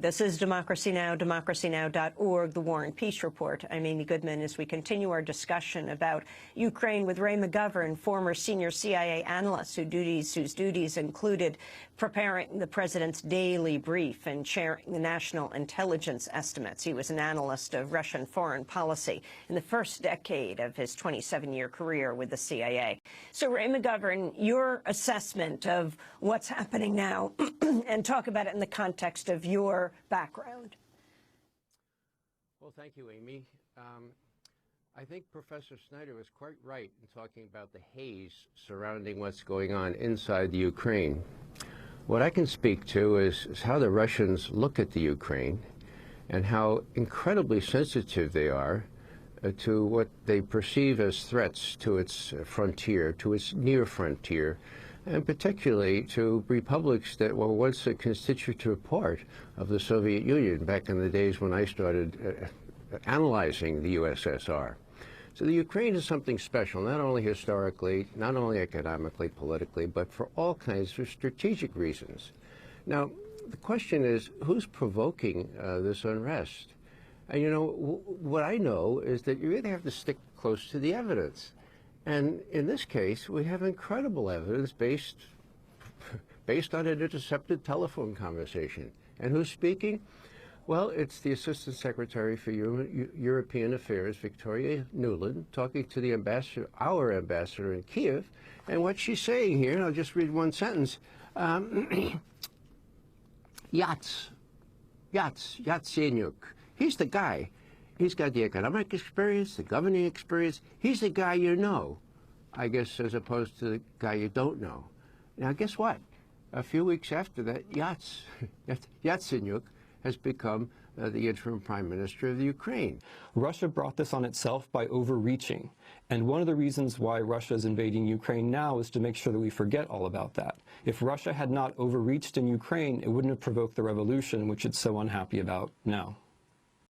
This is Democracy Now!, democracynow.org, The War and Peace Report. I'm Amy Goodman as we continue our discussion about Ukraine with Ray McGovern, former senior CIA analyst whose duties included preparing the president's daily brief and chairing the national intelligence estimates. He was an analyst of Russian foreign policy in the first decade of his 27-year career with the CIA. So, Ray McGovern, your assessment of what's happening now, and talk about it in the context of your background. Well, thank you, Amy. I think Professor Snyder was quite right in talking about the haze surrounding what's going on inside the Ukraine. What I can speak to is how the Russians look at the Ukraine and how incredibly sensitive they are to what they perceive as threats to its frontier, to its near frontier, and particularly to republics that were once a constitutive part of the Soviet Union back in the days when I started analyzing the USSR. So the Ukraine is something special, not only historically, not only economically, politically, but for all kinds of strategic reasons. Now, the question is, who's provoking this unrest? And, you know, what I know is that you really have to stick close to the evidence. And in this case, we have incredible evidence based on an intercepted telephone conversation. And who's speaking? Well, it's the Assistant Secretary for European Affairs, Victoria Nuland, talking to the ambassador, our ambassador in Kiev. And what she's saying here, and I'll just read one sentence, Yatsenyuk, he's the guy. He's got the economic experience, the governing experience. He's the guy you know, I guess, as opposed to the guy you don't know. Now, guess what? A few weeks after that, Yatsenyuk has become the interim prime minister of the Ukraine. Russia brought this on itself by overreaching. And one of the reasons why Russia is invading Ukraine now is to make sure that we forget all about that. If Russia had not overreached in Ukraine, it wouldn't have provoked the revolution, which it's so unhappy about now.